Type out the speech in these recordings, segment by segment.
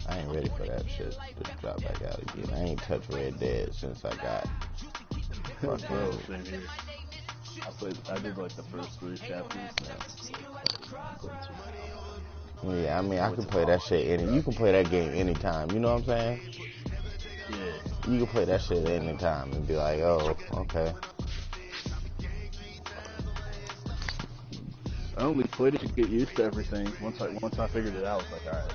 I ain't ready for that shit to drop back out again. I ain't touched Red Dead since I got fucking. I did like the first 3 chapters. Yeah, I mean, I can play that shit you can play that game anytime, you know what I'm saying? Yeah. You can play that shit anytime and be like, oh, okay. I only played it to get used to everything. Once I figured it out, I was like, alright.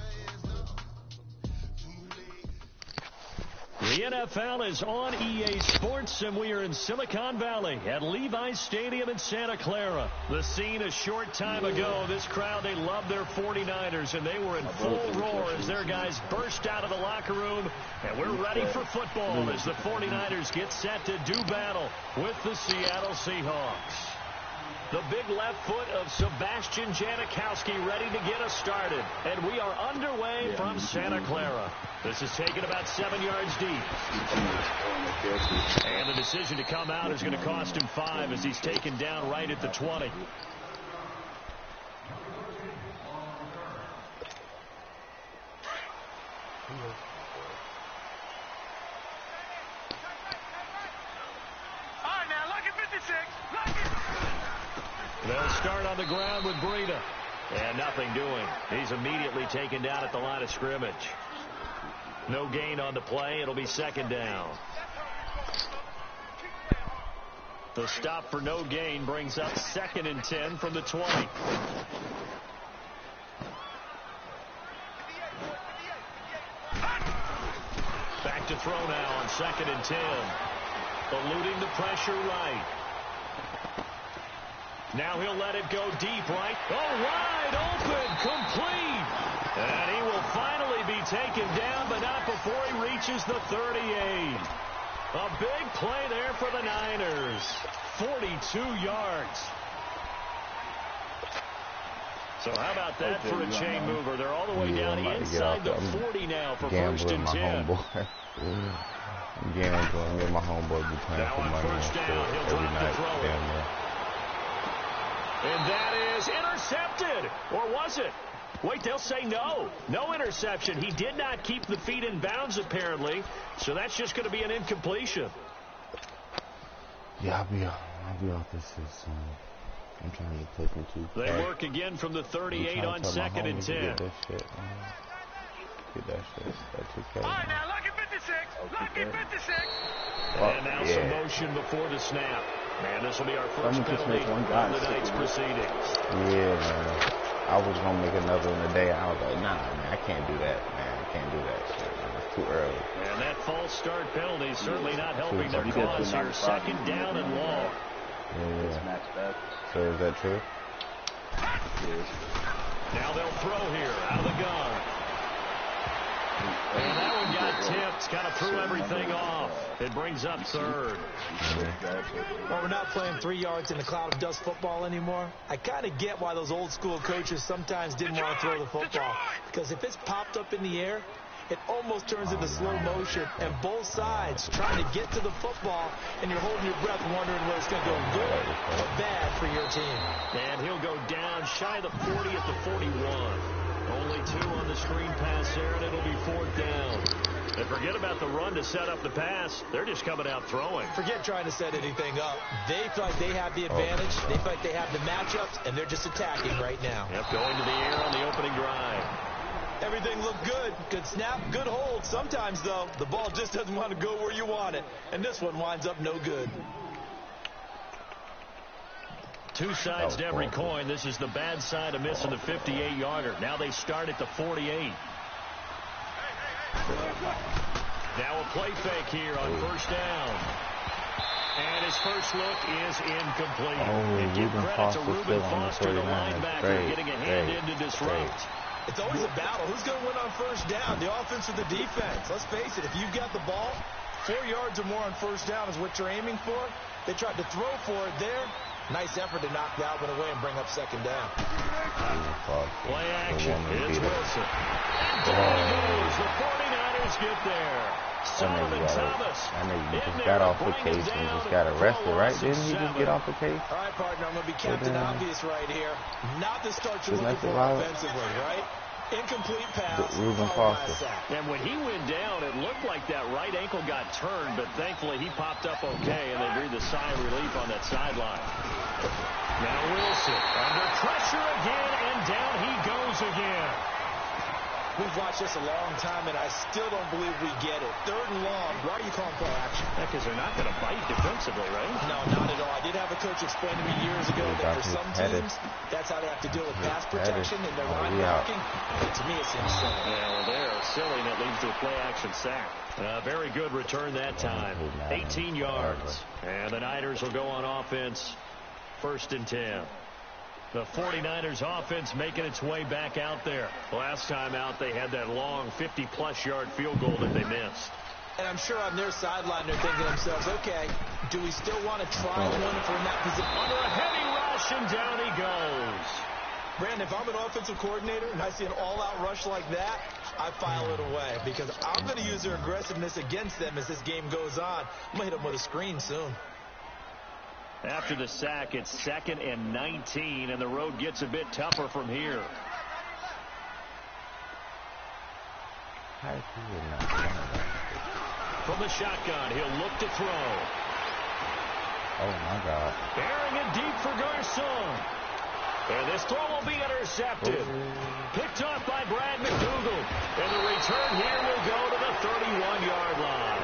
The NFL is on EA Sports, and we are in Silicon Valley at Levi's Stadium in Santa Clara. The scene a short time ago. This crowd, they love their 49ers, and they were in full roar as their guys burst out of the locker room. And we're ready for football as the 49ers get set to do battle with the Seattle Seahawks. The big left foot of Sebastian Janikowski ready to get us started. And we are underway from Santa Clara. This is taken about 7 yards deep. And the decision to come out is going to cost him 5 as he's taken down right at the 20. They'll start on the ground with Breida. And nothing doing. He's immediately taken down at the line of scrimmage. No gain on the play. It'll be second down. The stop for no gain brings up 2nd and 10 from the 20. Back to throw now on 2nd and 10. Eluding the pressure right. Now he'll let it go deep right. Oh, wide open, complete. And he will finally be taken down, but not before he reaches the 38. A big play there for the Niners. 42 yards. So how about that for a chain mover? They're all the way down inside the 40 now for 1st and 10. Gambling with my homeboy be playing for money and shit every night. Damn near. And that is intercepted. Or was it? Wait, they'll say no. No interception. He did not keep the feet in bounds, apparently. So that's just going to be an incompletion. Yeah, I'll be off this soon. I'm trying to take me to. They work again from the 38 on 2nd and 10. Get that shit. Get that shit. That's okay. All right, now, look at 56. Look at 56. And now some motion before the snap. Man, this will be our first penalty on the night's proceedings. Yeah, man. I was going to make another one today. I was like, nah, man, I can't do that, man. I can't do that shit, man. It's too early. And that false start penalty certainly not helping their cause here. 2nd down and long. Yeah. So is that true? Now they'll throw here out of the gun. And that one got tipped. Kind of threw everything off. It brings up 3rd. Well, we're not playing 3 yards in the cloud of dust football anymore. I kind of get why those old school coaches sometimes didn't want to throw the football. Because if it's popped up in the air, it almost turns into slow motion. And both sides trying to get to the football, and you're holding your breath wondering whether it's going to go good or bad for your team. And he'll go down shy of the 40 at the 41. Only 2 on the screen pass there, and it'll be 4th down. And forget about the run to set up the pass. They're just coming out throwing. Forget trying to set anything up. They feel like they have the advantage. They feel like they have the matchups, and they're just attacking right now. Yep, going to the air on the opening drive. Everything looked good. Good snap, good hold. Sometimes, though, the ball just doesn't want to go where you want it. And this one winds up no good. Two sides to every coin. This is the bad side of missing the 58-yarder. Now they start at the 48. Now a play fake here on 1st down. And his first look is incomplete. And give credit to Reuben Foster, the linebacker, getting a hand in to disrupt. It's always a battle. Who's going to win on 1st down, the offense or the defense? Let's face it, if you've got the ball, 4 yards or more on 1st down is what you're aiming for. They tried to throw for it there. Nice effort to knock that one away and bring up 2nd down. Play action. It's Wilson. And down goes. The 49ers get there. Solomon Thomas. That nigga just got off the case and just got arrested, right? Didn't he just get off the case? All right, partner, I'm going to be Captain Obvious right here. Not the start you're looking for offensively, right? Incomplete pass. Reuben Foster. And when he went down, it looked like that right ankle got turned, but thankfully he popped up okay, and they breathed a sigh of relief on that sideline. Now Wilson under pressure again, and down he goes again. We've watched this a long time, and I still don't believe we get it. 3rd and long. Why are you calling play action? Because they're not going to bite defensively, right? No, not at all. I did have a coach explain to me years ago that for some teams, that's how they have to deal with pass protection and their line blocking. To me, it seems silly. Yeah, well, they're silly, and it leads to a play-action sack. Very good return that time. 18 yards. And the Niners will go on offense. 1st and 10. The 49ers offense making its way back out there. Last time out, they had that long 50-plus yard field goal that they missed. And I'm sure on their sideline, they're thinking to themselves, okay, do we still want to try one if we're in that position? Under a heavy rush, and down he goes. Brandon, if I'm an offensive coordinator and I see an all-out rush like that, I file it away because I'm going to use their aggressiveness against them as this game goes on. I'm going to hit them with a screen soon. After the sack, it's 2nd and 19, and the road gets a bit tougher from here. From the shotgun, he'll look to throw. Oh, my God. Bearing it deep for Garcon. And this throw will be intercepted. Picked off by Brad McDougal. And the return here will go to the 31-yard line.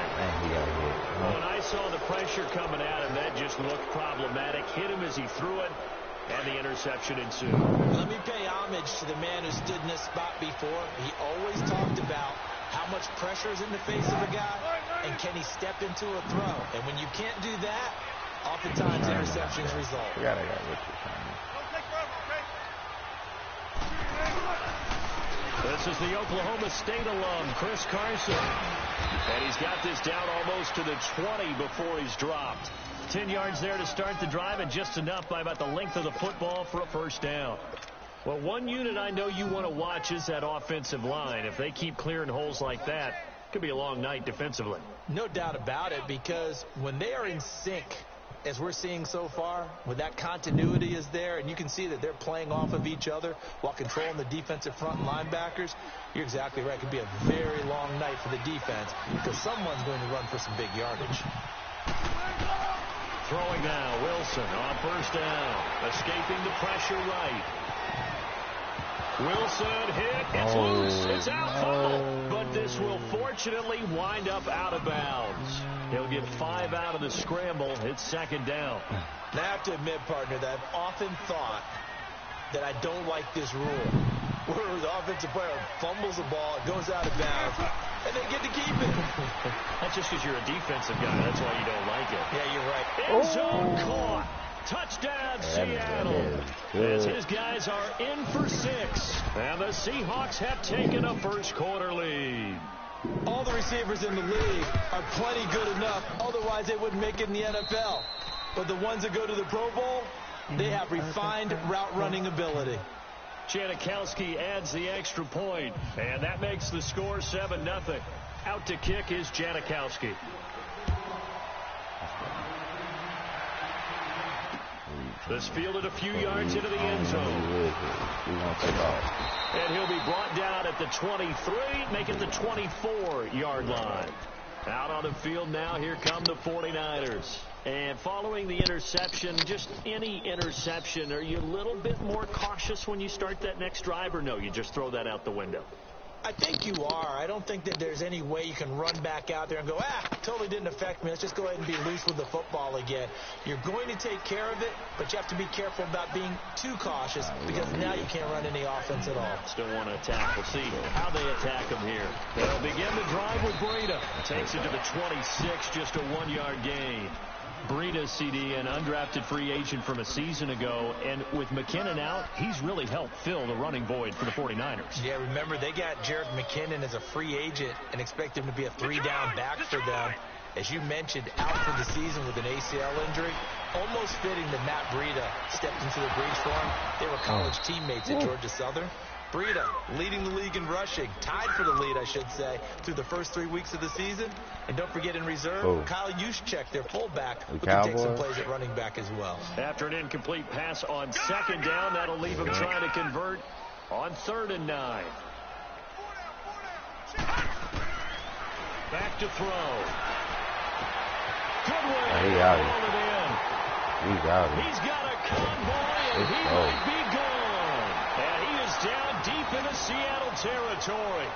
When I saw the pressure coming at him, that just looked problematic. Hit him as he threw it, and the interception ensued. Let me pay homage to the man who stood in this spot before. He always talked about how much pressure is in the face of a guy, and can he step into a throw. And when you can't do that, oftentimes interceptions result. This is the Oklahoma State alum, Chris Carson. And he's got this down almost to the 20 before he's dropped. 10 yards there to start the drive, and just enough by about the length of the football for a 1st down. Well, one unit I know you want to watch is that offensive line. If they keep clearing holes like that, it could be a long night defensively. No doubt about it, because when they are in sync, as we're seeing so far, when that continuity is there, and you can see that they're playing off of each other while controlling the defensive front and linebackers, you're exactly right. It could be a very long night for the defense because someone's going to run for some big yardage. Throwing now, Wilson on 1st down, escaping the pressure right. Wilson hit, it's loose, it's out, fumble, but this will fortunately wind up out of bounds. He'll get 5 out of the scramble. It's 2nd down. Now, I have to admit, partner, that I've often thought that I don't like this rule, where the offensive player fumbles the ball, it goes out of bounds, and they get to keep it. That's just because you're a defensive guy. That's why you don't like it. Yeah, you're right. End zone caught. Touchdown, Seattle. As his guys are in for 6. And the Seahawks have taken a 1st quarter lead. All the receivers in the league are plenty good enough. Otherwise, they wouldn't make it in the NFL. But the ones that go to the Pro Bowl, they have refined route running ability. Janikowski adds the extra point, and that makes the score 7-0. Out to kick is Janikowski. This fielded a few yards into the end zone. And he'll be brought down at the 23, make it the 24-yard line. Out on the field now, here come the 49ers. And following the interception, just any interception, are you a little bit more cautious when you start that next drive, or no, you just throw that out the window? I think you are. I don't think that there's any way you can run back out there and go, totally didn't affect me. Let's just go ahead and be loose with the football again. You're going to take care of it, but you have to be careful about being too cautious because now you can't run any offense at all. Still want to attack. We'll see how they attack him here. They'll begin the drive with Breida. Takes it to the 26, just a 1-yard gain. Breida, CD, an undrafted free agent from a season ago, and with McKinnon out, he's really helped fill the running void for the 49ers. Yeah, remember, they got Jerick McKinnon as a free agent and expect him to be a 3-down back for them. As you mentioned, out for the season with an ACL injury. Almost fitting that Matt Breida stepped into the breach for him. They were college teammates at Georgia Southern. Breida leading the league in rushing, tied for the lead, I should say, through the first 3 weeks of the season. And don't forget in reserve, Kyle Juszczyk, their fullback, who can take some plays at running back as well. After an incomplete pass on 2nd down, that'll leave him trying to convert on 3rd and 9. Back to throw. Goodwin. He got it. He's out of it. He's got a convoy, and he might be gone. And he is down deep into Seattle territory.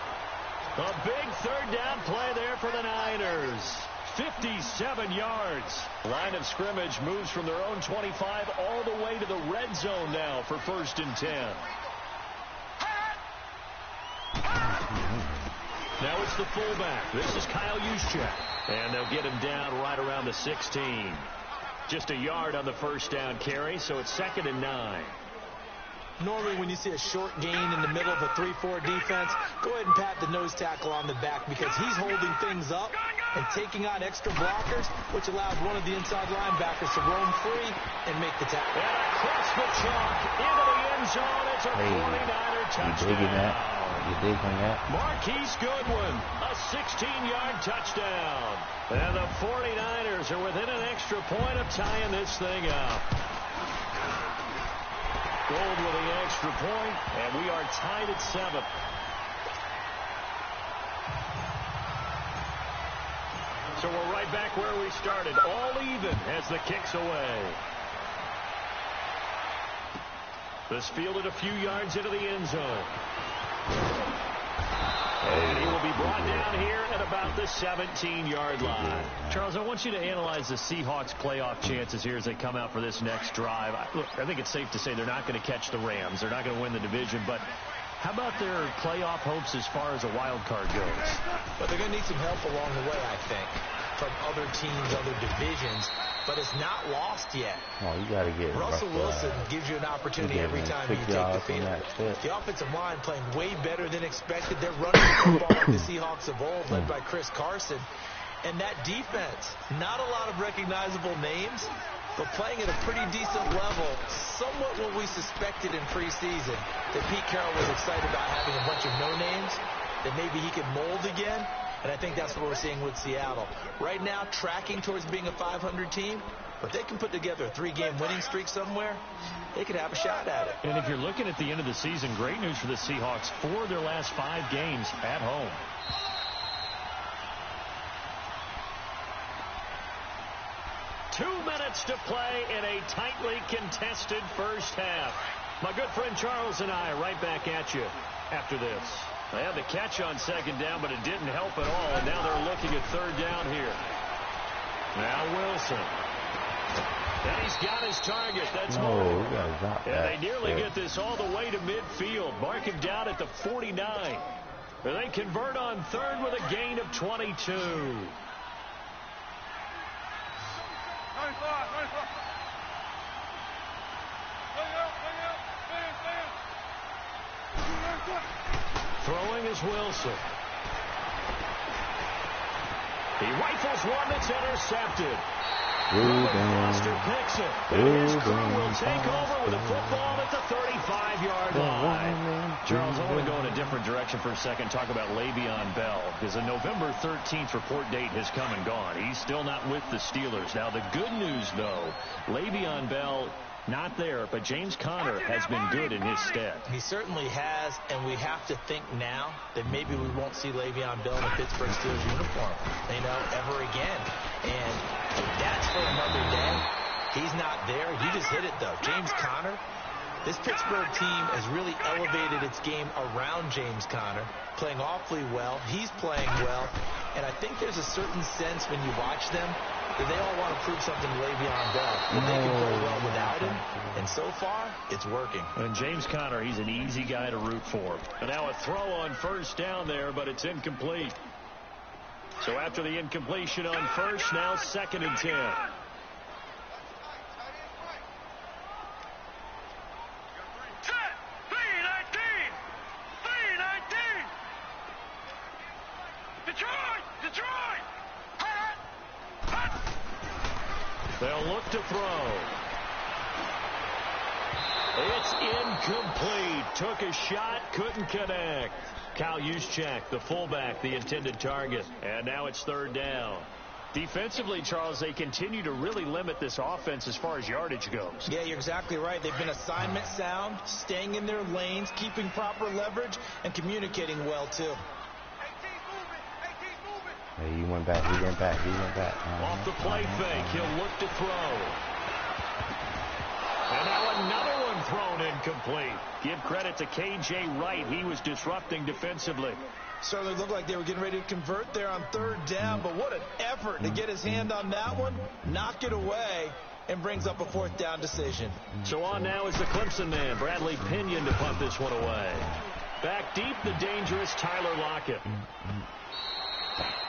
A big 3rd down play there for the Niners. 57 yards. Line of scrimmage moves from their own 25 all the way to the red zone now for 1st and 10. Now it's the fullback. This is Kyle Juszczyk. And they'll get him down right around the 16. Just a yard on the 1st down carry, so it's 2nd and 9. Normally, when you see a short gain in the middle of a 3-4 defense, go ahead and pat the nose tackle on the back because he's holding things up and taking on extra blockers, which allows one of the inside linebackers to roam free and make the tackle. And across the chalk into the end zone, it's a 49er touchdown. You digging that? Marquise Goodwin, a 16-yard touchdown. And the 49ers are within an extra point of tying this thing up. Gold with the extra point, and we are tied at 7. So we're right back where we started, all even as the kick's away. This fielded a few yards into the end zone. And he will be brought down here at about the 17-yard line. Charles, I want you to analyze the Seahawks' playoff chances here as they come out for this next drive. Look, I think it's safe to say they're not going to catch the Rams. They're not going to win the division. But how about their playoff hopes as far as a wild card goes? But they're going to need some help along the way, I think, from other teams, other divisions. But it's not lost yet. Oh, you got to get Russell Wilson gives you an opportunity every time you take the field. The offensive line playing way better than expected. They're running the football like the Seahawks of old, led by Chris Carson. And that defense, not a lot of recognizable names, but playing at a pretty decent level, somewhat what we suspected in preseason, that Pete Carroll was excited about having a bunch of no-names, that maybe he could mold again. And I think that's what we're seeing with Seattle. Right now, tracking towards being a 500 team, but they can put together a 3-game winning streak somewhere, they could have a shot at it. And if you're looking at the end of the season, great news for the Seahawks. 4 of their last 5 games at home. Two minutes to play in a tightly contested first half. My good friend Charles and I are right back at you after this. They had the catch on 2nd down, but it didn't help at all, and now they're looking at 3rd down here. Now Wilson. And he's got his target. That's more. And they nearly get this all the way to midfield. Mark him down at the 49. And they convert on 3rd with a gain of 22. 94. Throwing is Wilson. He rifles one that's intercepted. Foster picks it. And his crew will take over with a football at the 35-yard line. Charles, I want to go in a different direction for a second, talk about Le'Veon Bell, because the November 13th report date has come and gone. He's still not with the Steelers. Now, the good news, though, Le'Veon Bell not there, but James Conner has been good in his stead. He certainly has, and we have to think now that maybe we won't see Le'Veon Bell in a Pittsburgh Steelers uniform, ever again. And that's for another day. He's not there. You just hit it, though. James Conner, this Pittsburgh team has really elevated its game around James Conner, playing awfully well. He's playing well. And I think there's a certain sense when you watch them that they all want to prove something to Le'Veon Bell, that they can play well without him. And so far, it's working. And James Conner, he's an easy guy to root for. And now a throw on 1st down there, but it's incomplete. So after the incompletion on 1st, now 2nd and 10. They'll look to throw. It's incomplete. Took a shot, couldn't connect. Kyle Juszczyk, the fullback, the intended target. And now it's third down. Defensively, Charles, they continue to really limit this offense as far as yardage goes. Yeah, you're exactly right. They've been assignment sound, staying in their lanes, keeping proper leverage, and communicating well, too. Hey, he went back. Off the play fake, he'll look to throw. And now another one thrown incomplete. Give credit to K.J. Wright. He was disrupting defensively. Certainly looked like they were getting ready to convert there on third down, but what an effort to get his hand on that one, knock it away, and brings up a fourth down decision. So on now is the Clemson man, Bradley Pinion, to punt this one away. Back deep, the dangerous Tyler Lockett.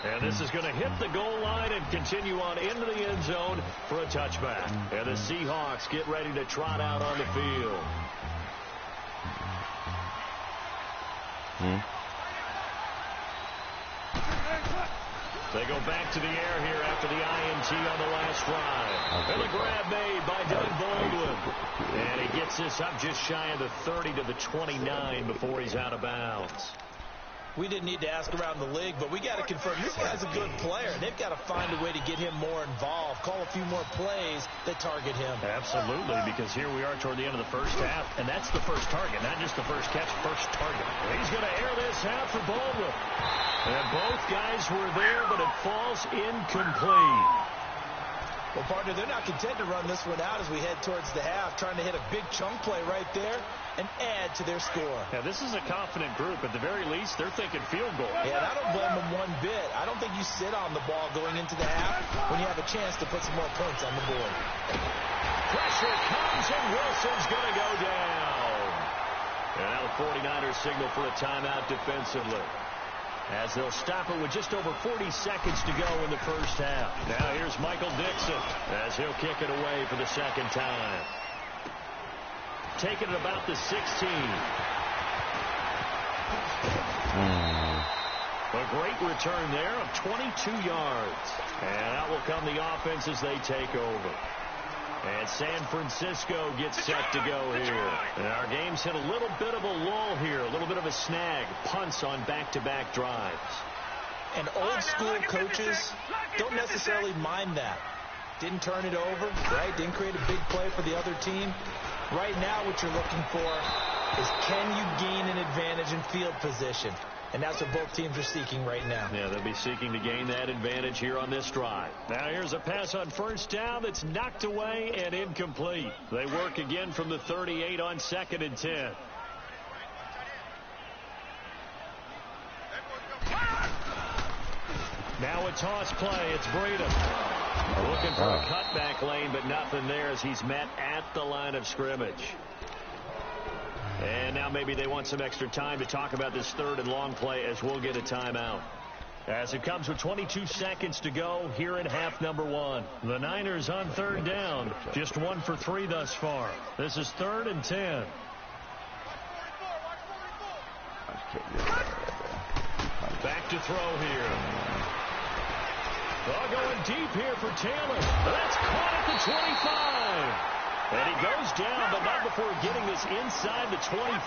And this is going to hit the goal line and continue on into the end zone for a touchback. And the Seahawks get ready to trot out on the field. They go back to the air here after the INT on the last drive. And the grab made by Doug Baldwin. And he gets this up just shy of the 30 to the 29 before he's out of bounds. We didn't need to ask around the league, but we got to confirm this guy's a good player. They've got to find a way to get him more involved, call a few more plays that target him. Absolutely, because here we are toward the end of the first half, and that's the first target, not just the first catch, first target. He's going to air this out for Baldwin. And both guys were there, but it falls incomplete. Well, partner, they're not content to run this one out as we head towards the half, trying to hit a big chunk play right there and add to their score. Yeah, this is a confident group. At the very least, they're thinking field goal. Yeah, and I don't blame them one bit. I don't think you sit on the ball going into the half when you have a chance to put some more points on the board. Pressure comes, and Wilson's going to go down. And now the 49ers signal for a timeout defensively, as they'll stop it with just over 40 seconds to go in the first half. Now here's Michael Dixon as he'll kick it away for the second time. Taking it about the 16. A great return there of 22 yards. And out will come the offense as they take over. And San Francisco gets set to go here. And our game's hit a little bit of a lull here, a little bit of a snag. Punts on back-to-back drives. And old-school coaches don't necessarily mind that. Didn't turn it over, right? Didn't create a big play for the other team. Right now what you're looking for is, can you gain an advantage in field position? And that's what both teams are seeking right now. Yeah, they'll be seeking to gain that advantage here on this drive. Now here's a pass on first down that's knocked away and incomplete. They work again from the 38 on 2nd and 10. Now a toss play. It's Breeden. Looking for a cutback lane, but nothing there as he's met at the line of scrimmage. And now maybe they want some extra time to talk about this third and long play, as we'll get a timeout. As it comes with 22 seconds to go here in half number one. The Niners on third down. Just 1 for 3 thus far. This is 3rd and 10. Back to throw here. Going deep here for Taylor. That's caught at the 25. And he goes down, but not before getting this inside the 25.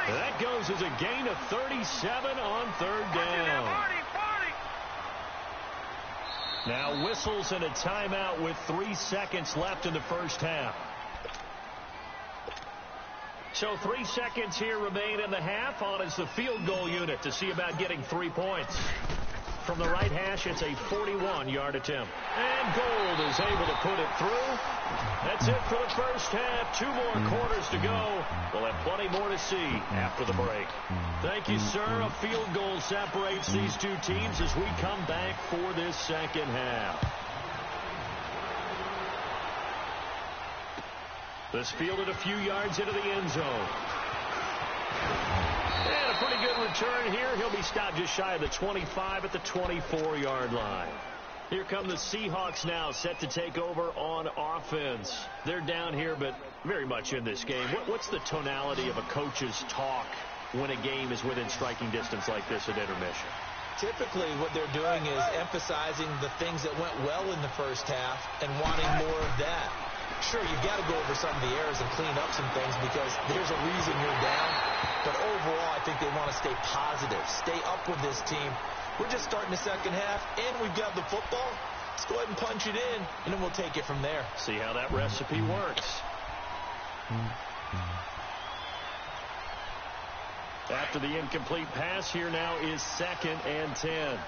That goes as a gain of 37 on third down. Now whistles and a timeout with 3 seconds left in the first half. So 3 seconds here remain in the half. On is the field goal unit to see about getting 3 points. From the right hash, it's a 41-yard attempt. And Gold is able to put it through. That's it for the first half. 2 more quarters to go. We'll have plenty more to see after the break. Thank you, sir. A field goal separates these two teams as we come back for this second half. This fielded a few yards into the end zone. And a pretty good return here. He'll be stopped just shy of the 25 at the 24-yard line. Here come the Seahawks now, set to take over on offense. They're down here, but very much in this game. What's the tonality of a coach's talk when a game is within striking distance like this at intermission? Typically, what they're doing is emphasizing the things that went well in the first half and wanting more of that. Sure, you've got to go over some of the errors and clean up some things because there's a reason you're down. But overall, I think they want to stay positive, stay up with this team. We're just starting the second half, and we've got the football. Let's go ahead and punch it in, and then we'll take it from there. See how that recipe works. After the incomplete pass, here now is 2nd and 10.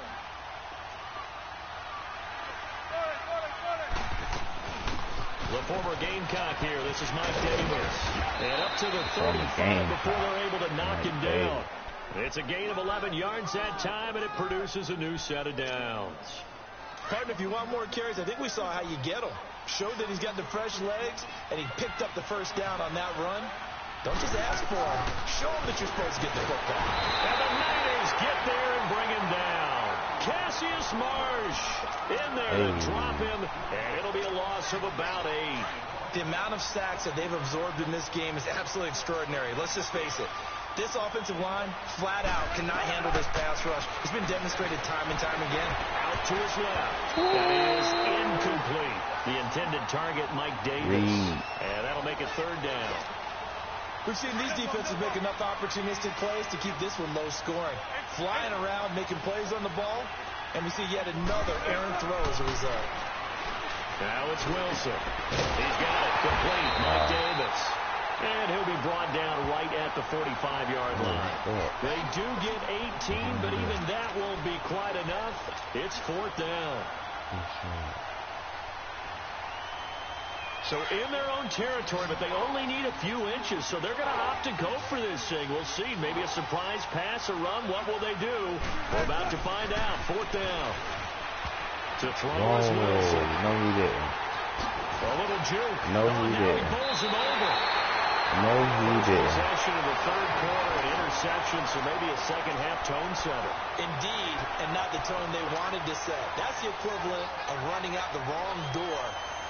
The former Gamecock here. This is Mike Davis. And up to the 35 before they're able to knock him down. It's a gain of 11 yards that time, and it produces a new set of downs. Partner, if you want more carries, I think we saw how you get him. Showed that he's got the fresh legs, and he picked up the first down on that run. Don't just ask for him. Show him that you're supposed to get the football. And the Niners get there and bring him down. Cassius Marsh in there to drop him, and it'll be a loss of about 8. The amount of sacks that they've absorbed in this game is absolutely extraordinary. Let's just face it. This offensive line, flat out, cannot handle this pass rush. It's been demonstrated time and time again. Out to his left. That is incomplete. The intended target, Mike Davis. And that'll make it 3rd down. We've seen these defenses make enough opportunistic plays to keep this one low scoring. Flying around, making plays on the ball, and we see yet another errant throw as a result. Now it's Wilson. He's got it. Complete. Mike Davis. And he'll be brought down right at the 45-yard line. They do get 18, but even that won't be quite enough. It's 4th down. So in their own territory, but they only need a few inches, so they're going to opt to go for this thing. We'll see. Maybe a surprise pass, a run. What will they do? We're about to find out. 4th down. To throw is Wilson. No, he didn't. A little juke. No, he didn't. He pulls him over. No, he didn't. Possession of the 3rd quarter, an interception, so maybe a second-half tone setter. Indeed, and not the tone they wanted to set. That's the equivalent of running out the wrong door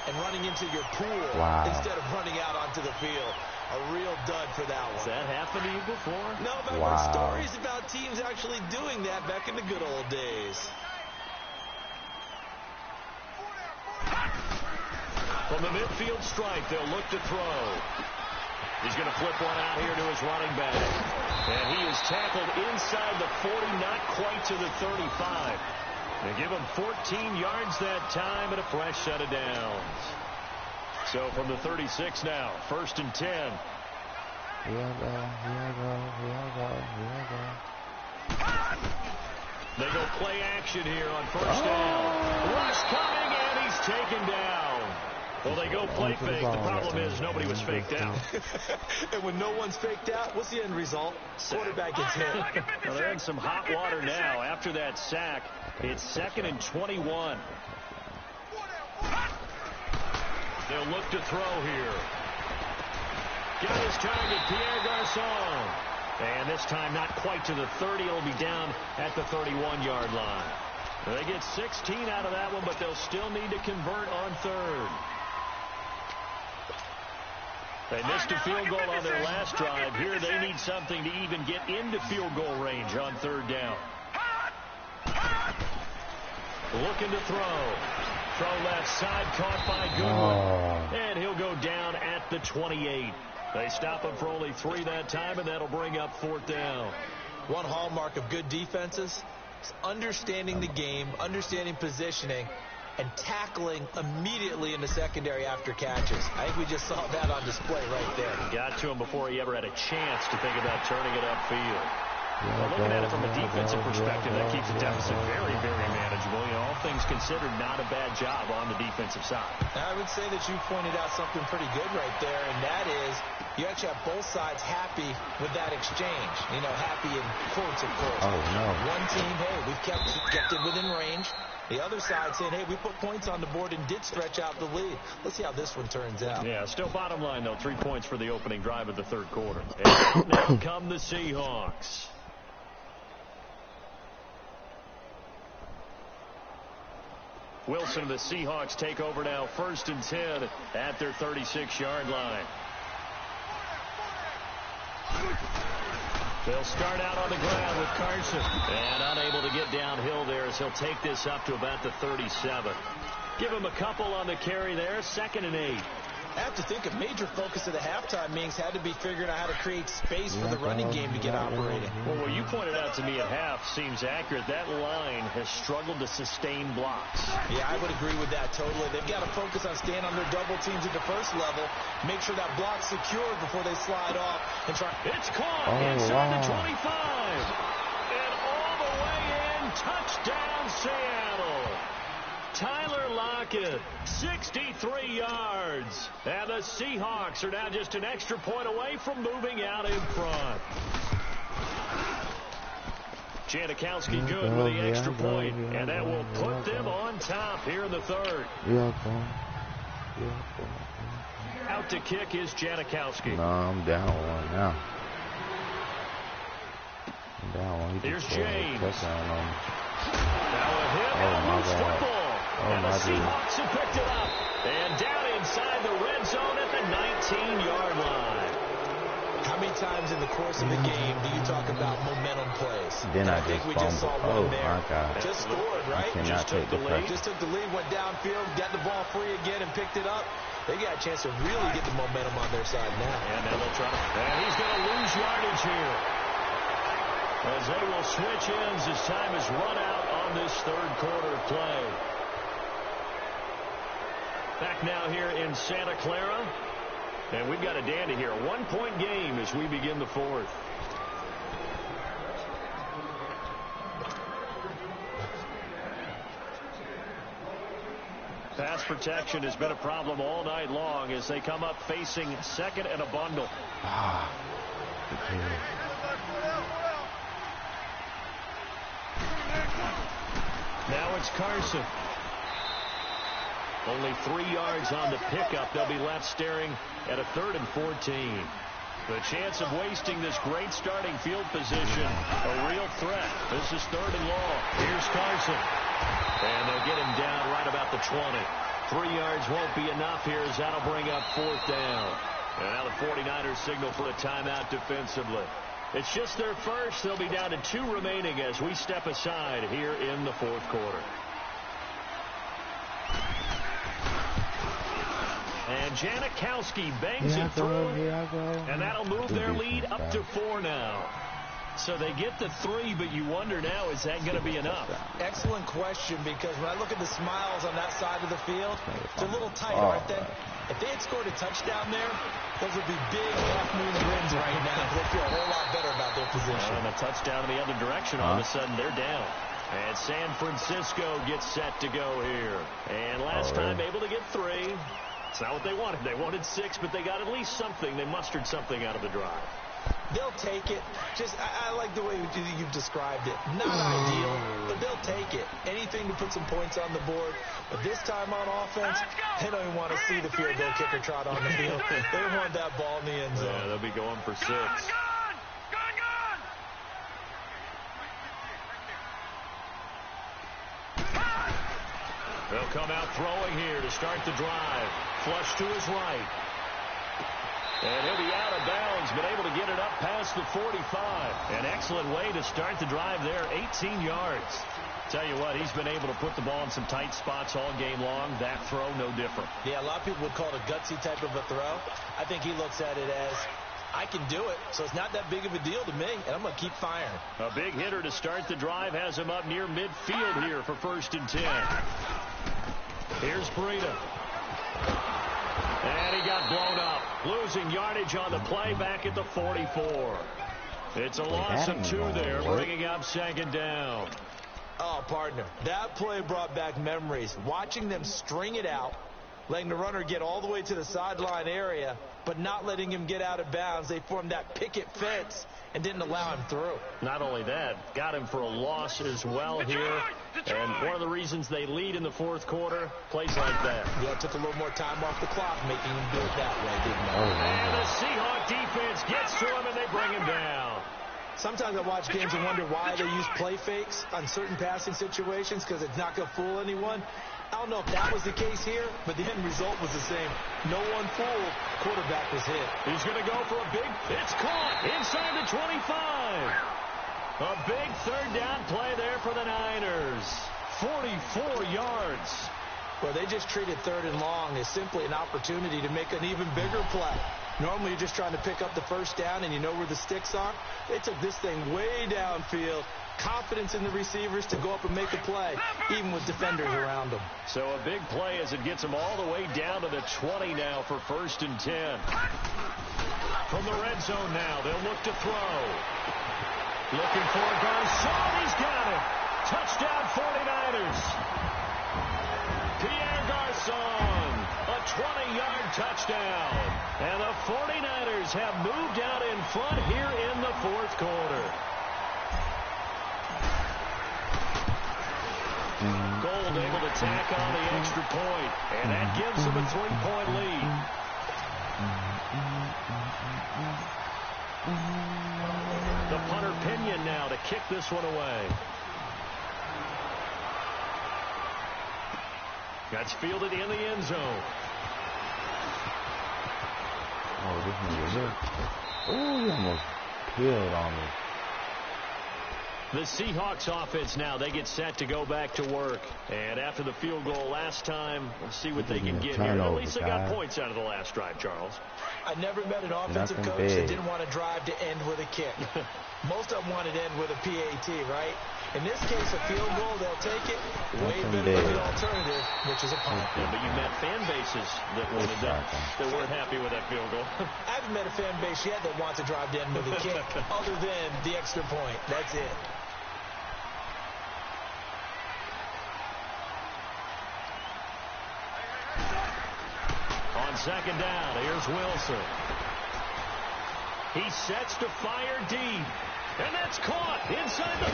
and running into your pool instead of running out onto the field. A real dud for that one. Has that happened to you before? No, but I've heard stories about teams actually doing that back in the good old days. From the midfield stripe, they'll look to throw. He's going to flip one out here to his running back. And he is tackled inside the 40, not quite to the 35. They give him 14 yards that time and a fresh set of downs. So from the 36 now, 1st and 10. Here I go, here I go, here I go, here I go. They go play action here on 1st down. Rush coming, and he's taken down. Well, they go play fake. The problem is nobody was faked out. And when no one's faked out, what's the end result? Quarterback gets hit. Well, they're in some hot water now. After that sack, it's 2nd and 21. They'll look to throw here. Got his target, Pierre Garçon. And this time not quite to the 30. It'll be down at the 31-yard line. They get 16 out of that one, but they'll still need to convert on 3rd. They missed a field goal on their last drive. Here they need something to even get into field goal range on 3rd down. Looking to throw. Throw left side, caught by Goodwin. And he'll go down at the 28. They stop him for only 3 that time, and that'll bring up 4th down. One hallmark of good defenses is understanding the game, understanding positioning, and tackling immediately in the secondary after catches. I think we just saw that on display right there. Got to him before he ever had a chance to think about turning it upfield. Well, looking at it from a defensive perspective, that keeps the deficit very, very manageable. You know, all things considered, not a bad job on the defensive side. I would say that you pointed out something pretty good right there, and that is you actually have both sides happy with that exchange. You know, happy in quotes, of course. Oh, no. One team, hey, we've kept it within range. The other side saying, hey, we put points on the board and did stretch out the lead. Let's see how this one turns out. Yeah, still bottom line, though, 3 points for the opening drive of the 3rd quarter. And now come the Seahawks. Wilson and the Seahawks take over now, 1st and 10 at their 36-yard line. They'll start out on the ground with Carson. And unable to get downhill there as he'll take this up to about the 37. Give him a couple on the carry there, 2nd and 8. I have to think a major focus of the halftime meetings had to be figuring out how to create space for the running game to get operating. Well, what you pointed out to me at half seems accurate. That line has struggled to sustain blocks. Yeah, I would agree with that totally. They've got to focus on staying on their double teams at the first level, make sure that block's secured before they slide off and try. It's caught inside the 25. And all the way in, touchdown Seattle. Tyler Lockett, 63 yards. And the Seahawks are now just an extra point away from moving out in front. Janikowski good with the extra point, and that will put them on top here in the third. Out to kick is Janikowski. No, I'm down one now. I'm down one. Here's James. Now a hit and a loose football. And the Seahawks have picked it up. And down inside the red zone at the 19-yard line. How many times in the course of a game do you talk about momentum plays? Then I think we just saw one there. My God. Just scored, right? Just took the lead. Just took the lead, went downfield, got the ball free again, and picked it up. They got a chance to really get the momentum on their side now. And now they'll try to. And he's going to lose yardage here. As they will switch ends as time is run out on this third quarter play. Back now here in Santa Clara. And we've got a dandy here. A 1-point game as we begin the fourth. Pass protection has been a problem all night long as they come up facing second and a bundle. Now it's Carson. Only 3 yards on the pickup. They'll be left staring at a 3rd and 14. The chance of wasting this great starting field position, a real threat. This is 3rd and long. Here's Carson. And they'll get him down right about the 20. 3 yards won't be enough here as that'll bring up 4th down. And now the 49ers signal for a timeout defensively. It's just their first. They'll be down to 2 remaining as we step aside here in the 4th quarter. And Janikowski bangs it through, and that'll move their lead up to 4 now. So they get to 3, but you wonder now, is that going to be enough? Excellent question, because when I look at the smiles on that side of the field, they're a little tight, aren't they? If they had scored a touchdown there, those would be big half-moon grins right now. They feel a whole lot better about their position. And a touchdown in the other direction, all of a sudden they're down. And San Francisco gets set to go here. And last time able to get 3. It's not what they wanted. They wanted 6, but they got at least something. They mustered something out of the drive. They'll take it. Just, I like the way you've described it. Not ideal, but they'll take it. Anything to put some points on the board. But this time on offense, they don't even want to see the field goal kicker trot on the field. They want that ball in the end zone. Yeah, they'll be going for 6. They'll come out throwing here to start the drive. Flush to his right. And he'll be out of bounds, but able to get it up past the 45. An excellent way to start the drive there, 18 yards. Tell you what, he's been able to put the ball in some tight spots all game long. That throw, no different. Yeah, a lot of people would call it a gutsy type of a throw. I think he looks at it as, I can do it, so it's not that big of a deal to me, and I'm going to keep firing. A big hitter to start the drive has him up near midfield here for 1st and 10. Here's Breida. And he got blown up. Losing yardage on the play back at the 44. It's a loss of 2 there, bringing up 2nd down. Oh, partner, that play brought back memories. Watching them string it out, letting the runner get all the way to the sideline area, but not letting him get out of bounds. They formed that picket fence and didn't allow him through. Not only that, got him for a loss as well here. And one of the reasons they lead in the 4th quarter, plays like that. Yeah, it took a little more time off the clock making him do it that way, didn't it? And the Seahawk defense gets to him, and they bring him down. Sometimes I watch games and wonder why they use play fakes on certain passing situations, because it's not going to fool anyone. I don't know if that was the case here, but the end result was the same. No one fooled. Quarterback was hit. He's going to go for a big. It's caught inside the 25. A big 3rd down play there for the Niners. 44 yards. Well, they just treated 3rd and long as simply an opportunity to make an even bigger play. Normally, you're just trying to pick up the first down and you know where the sticks are. They took this thing way downfield. Confidence in the receivers to go up and make a play, even with defenders around them. So a big play as it gets them all the way down to the 20 now for 1st and 10. From the red zone now, they'll look to throw. Looking for Garcon. He's got it. Touchdown 49ers. Pierre Garcon, a 20-yard touchdown. And the 49ers have moved out in front here in the 4th quarter. Gold able to tack on the extra point, and that gives them a 3-point lead. The punter Pinion now to kick this one away. That's fielded in the end zone. Oh, this one is it. Oh, he almost peeled on me. The Seahawks offense now, they get set to go back to work. And after the field goal last time, we'll see what they can get here. At least they got points out of the last drive, Charles. I never met an offensive coach that didn't want to drive to end with a kick. Most of them wanted to end with a PAT, right? In this case, a field goal, they'll take it. Way better than the alternative, which is a punt. Yeah, but you met fan bases that wanted that weren't happy with that field goal. I haven't met a fan base yet that wants to drive to end with a kick, other than the extra point. That's it. On 2nd down, here's Wilson. He sets to fire deep. And that's caught inside the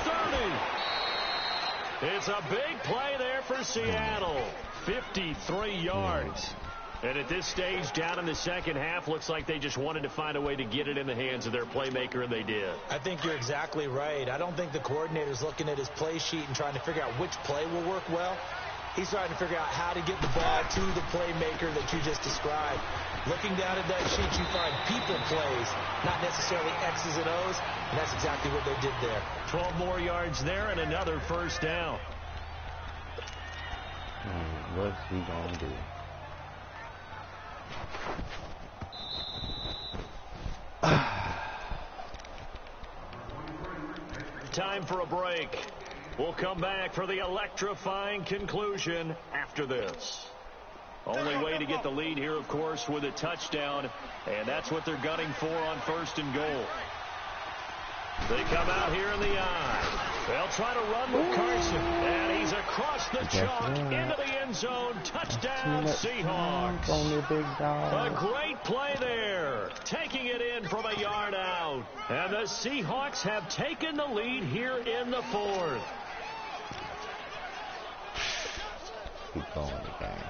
30. It's a big play there for Seattle. 53 yards. And at this stage, down in the second half, looks like they just wanted to find a way to get it in the hands of their playmaker, and they did. I think you're exactly right. I don't think the coordinator's looking at his play sheet and trying to figure out which play will work well. He's trying to figure out how to get the ball to the playmaker that you just described. Looking down at that sheet, you find people plays, not necessarily X's and O's, and that's exactly what they did there. 12 more yards there and another 1st down. What's he going to do? Time for a break. We'll come back for the electrifying conclusion after this. Only way to get the lead here, of course, with a touchdown, and that's what they're gunning for on 1st and goal. They come out here in the I. They'll try to run with Carson, and he's across the chalk into the end zone. Touchdown, Seahawks. A great play there, taking it in from a yard out. And the Seahawks have taken the lead here in the 4th. Keep going the game.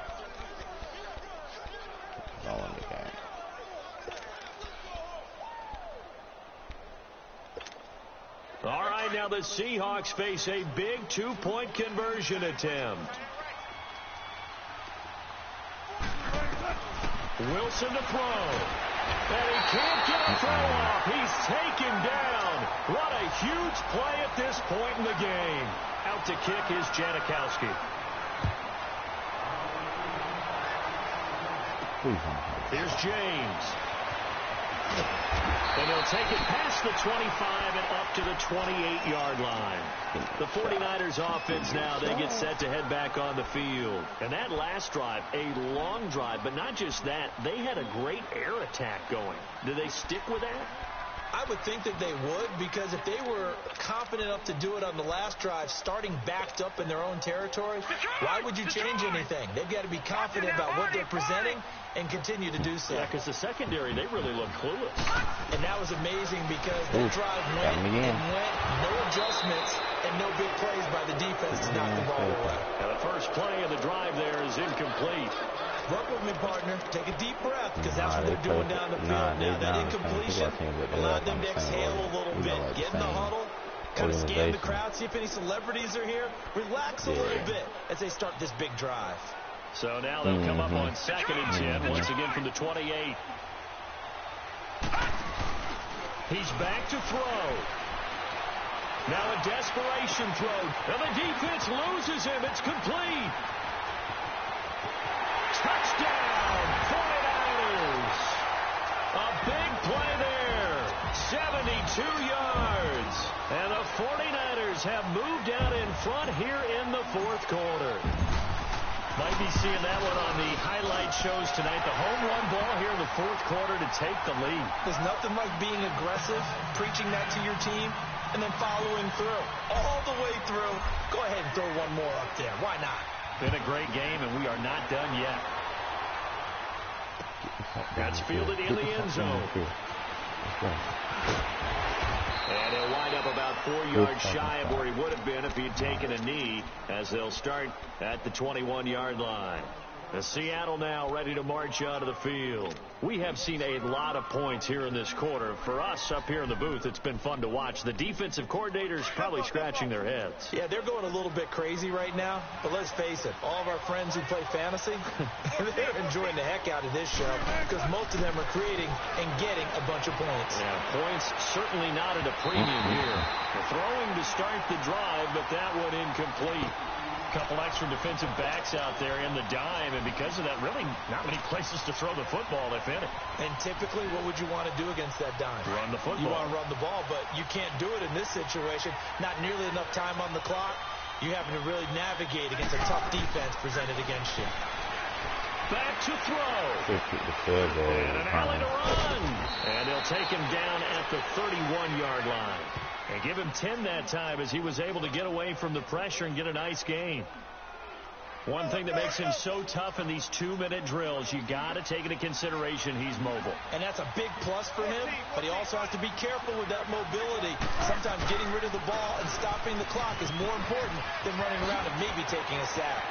Keep going the game. All right, now the Seahawks face a big 2-point conversion attempt. Wilson to throw. And he can't get a throw off. He's taken down. What a huge play at this point in the game. Out to kick is Janikowski. Here's James. And they'll take it past the 25 and up to the 28-yard line. The 49ers offense now, they get set to head back on the field. And that last drive, a long drive, but not just that, they had a great air attack going. Do they stick with that? I would think that they would, because if they were confident enough to do it on the last drive, starting backed up in their own territory, why would you change anything? They've got to be confident about what they're presenting and continue to do so. Yeah, because the secondary, they really look clueless. And that was amazing because the drive went and went, no adjustments, and no big plays by the defense to knock the ball away. And the first play of the drive there is incomplete. Work with me, partner. Take a deep breath, because that's what they're doing down the field. Now, that incompletion allowed them to exhale a little bit. Get in the huddle, kind of scan the crowd, see if any celebrities are here. Relax a little bit as they start this big drive. So now they'll come up on 2nd and 10, once again from the 28. He's back to throw. Now a desperation throw. And the defense loses him. It's complete. Touchdown, 49ers. A big play there, 72 yards. And the 49ers have moved out in front here in the fourth quarter. Might be seeing that one on the highlight shows tonight. The home run ball here in the fourth quarter to take the lead. There's nothing like being aggressive, preaching that to your team, and then following through. All the way through. Go ahead and throw one more up there. Why not? Been a great game, and we are not done yet. That's fielded in the end zone. And he'll wind up about 4 yards shy of where he would have been if he'd taken a knee, as they'll start at the 21-yard line. The Seattle now ready to march out of the field. We have seen a lot of points here in this quarter. For us up here in the booth, it's been fun to watch. The defensive coordinators probably scratching their heads. Yeah, they're going a little bit crazy right now. But let's face it, all of our friends who play fantasy, they're enjoying the heck out of this show because most of them are creating and getting a bunch of points. Yeah, points certainly not at a premium here. They're throwing to start the drive, but that one incomplete. Couple extra defensive backs out there in the dime, and because of that, really not many places to throw the football, if any. And typically, what would you want to do against that dime? Run the football. You want to run the ball, but you can't do it in this situation. Not nearly enough time on the clock. You having to really navigate against a tough defense presented against you. Back to throw. And an alley to run. And they'll take him down at the 31-yard line. And give him 10 that time as he was able to get away from the pressure and get a nice gain. One thing that makes him so tough in these 2-minute drills, you got to take into consideration he's mobile. And that's a big plus for him, but he also has to be careful with that mobility. Sometimes getting rid of the ball and stopping the clock is more important than running around and maybe taking a sack.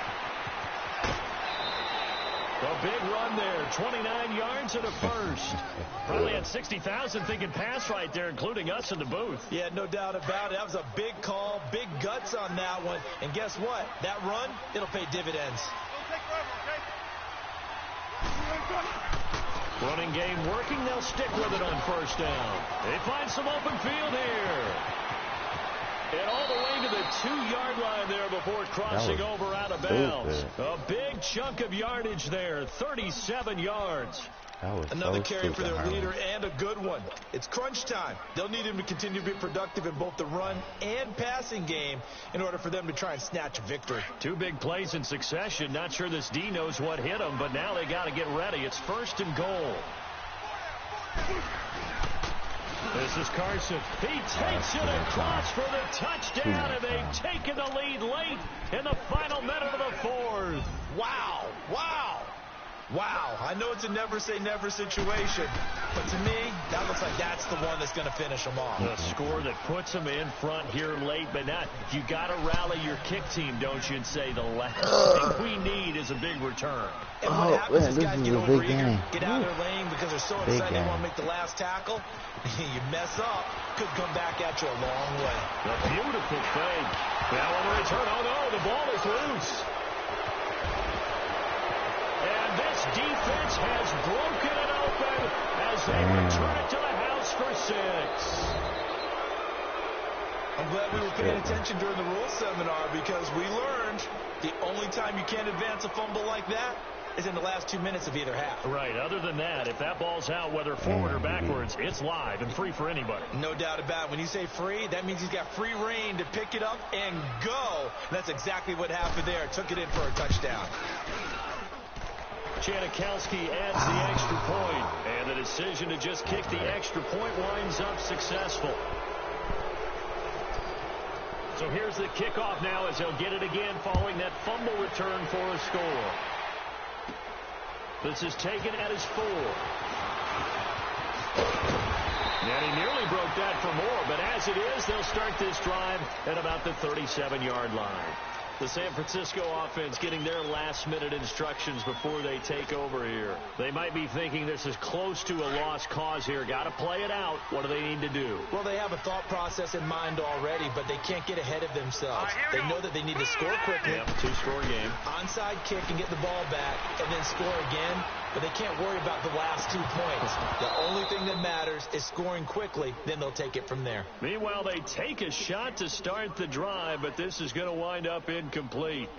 A big run there, 29 yards and a first. Probably had 60,000 thinking pass right there, including us in the booth. Yeah, no doubt about it. That was a big call, big guts on that one. And guess what? That run, it'll pay dividends. Running game working. They'll stick with it on first down. They find some open field here. And all the way to the 2-yard line there before crossing over out of bounds. A big chunk of yardage there, 37 yards. Another carry for their leader and a good one. It's crunch time. They'll need him to continue to be productive in both the run and passing game in order for them to try and snatch a victory. 2 big plays in succession. Not sure this D knows what hit him, but now they got to get ready. It's first and goal. This is Carson. He takes it across for the touchdown, and they've taken the lead late in the final minute of the fourth. Wow. Wow. Wow. I know it's a never-say-never situation, but to me, that looks like that's the one that's going to finish them off. The score that puts them in front here late, but not. You got to rally your kick team, don't you, and say the last thing we need is a big return. And what happens is guys get overeager, get out of their lane because they're so excited they want to make the last tackle. You mess up, could come back at you a long way. A beautiful fake. Now on the return, oh no, the ball is loose. And this defense has broken it open as they return it to the house for 6. I'm glad we were paying attention during the rules seminar because we learned the only time you can't advance a fumble like that is in the last 2 minutes of either half. Right. Other than that, if that ball's out, whether forward or backwards, it's live and free for anybody. No doubt about it. When you say free, that means he's got free reign to pick it up and go. That's exactly what happened there. Took it in for a touchdown. Janikowski adds the extra point, and the decision to just kick the extra point winds up successful. So here's the kickoff now as they'll get it again following that fumble return for a score. This is taken at his 4. And he nearly broke that for more, but as it is, they'll start this drive at about the 37-yard line. The San Francisco offense getting their last-minute instructions before they take over here. They might be thinking this is close to a lost cause here. Got to play it out. What do they need to do? Well, they have a thought process in mind already, but they can't get ahead of themselves. They know that they need to score quickly. Yep, 2-score game. Onside kick and get the ball back, and then score again. But they can't worry about the last 2 points. The only thing that matters is scoring quickly. Then they'll take it from there. Meanwhile, they take a shot to start the drive, but this is going to wind up incomplete.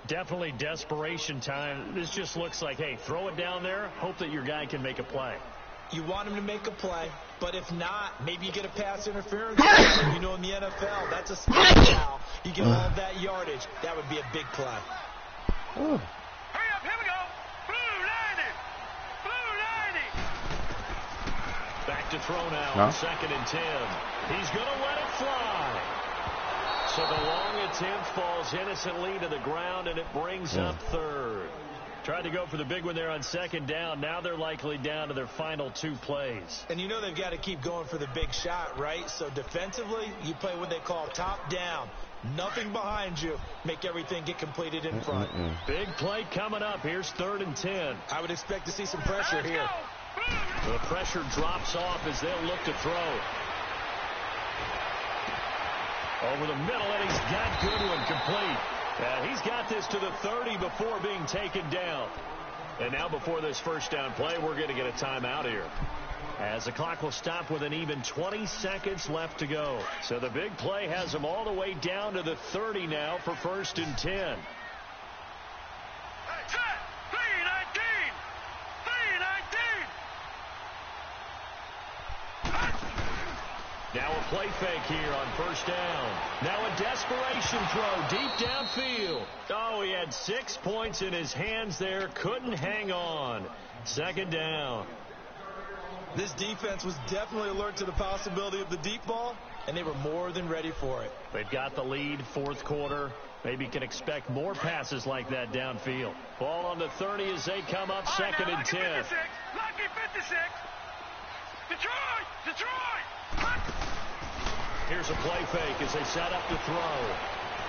Definitely desperation time. This just looks like, hey, throw it down there, hope that your guy can make a play. You want him to make a play, but if not, maybe you get a pass interference. You know, in the NFL, that's a spot foul. You get all of that yardage. That would be a big play. Hurry up, here we go. Blue 90. Blue 90. Back to throw now. 2nd and 10. He's going to let it fly. So the long attempt falls innocently to the ground, and it brings up 3rd. Tried to go for the big one there on 2nd down. Now they're likely down to their final 2 plays. And you know they've got to keep going for the big shot, right? So defensively, you play what they call top down. Nothing behind you. Make everything get completed in front. Big play coming up. Here's 3rd and 10. I would expect to see some pressure here. The pressure drops off as they'll look to throw. Over the middle, and he's got Goodwin complete. He's got this to the 30 before being taken down. And now before this first down play, we're going to get a timeout here, as the clock will stop with an even 20 seconds left to go. So the big play has them all the way down to the 30 now for 1st and 10. Set. 319. 319. Now a play fake here on 1st down. Now a desperation throw deep downfield. Oh, he had 6 points in his hands there. Couldn't hang on. 2nd down. This defense was definitely alert to the possibility of the deep ball, and they were more than ready for it. They've got the lead, 4th quarter. Maybe can expect more passes like that downfield. Ball on the 30 as they come up, 2nd and 10. Lucky 56. Detroit. Detroit. Here's a play fake as they set up to throw.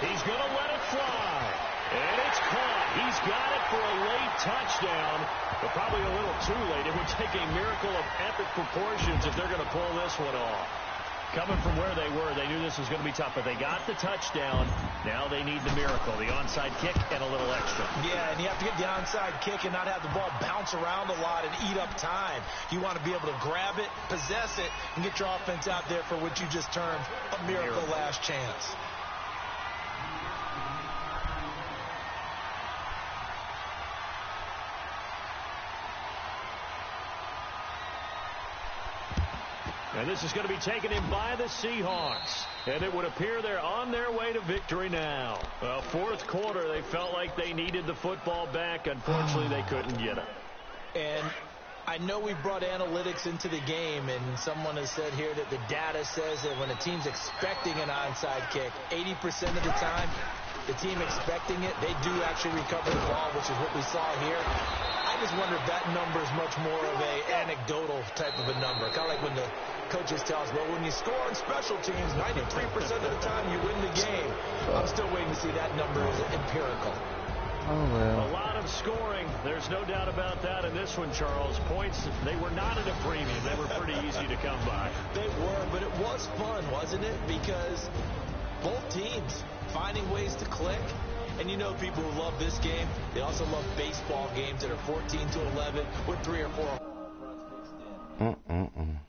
He's going to let it fly. And it's caught. He's got it for a late touchdown, but probably a little too late. It would take a miracle of epic proportions if they're going to pull this one off. Coming from where they were, they knew this was going to be tough, but they got the touchdown. Now they need the miracle, the onside kick and a little extra. Yeah, and you have to get the onside kick and not have the ball bounce around a lot and eat up time. You want to be able to grab it, possess it, and get your offense out there for what you just termed a miracle last chance. And this is going to be taken in by the Seahawks. And it would appear they're on their way to victory now. Well, 4th quarter, they felt like they needed the football back. Unfortunately, they couldn't get it. And I know we brought analytics into the game, and someone has said here that the data says that when a team's expecting an onside kick, 80% of the time, the team expecting it, they do actually recover the ball, which is what we saw here. I just wonder if that number is much more of a anecdotal type of a number. Kind of like when the coaches tell us, well, when you score on special teams, 93% of the time you win the game. I'm still waiting to see that number as empirical. Oh, well. A lot of scoring. There's no doubt about that in this one, Charles. Points, they were not at a premium. They were pretty easy to come by. They were, but it was fun, wasn't it? Because both teams finding ways to click. And you know people who love this game, they also love baseball games that are 14-11 with 3 or 4 runs mixed in.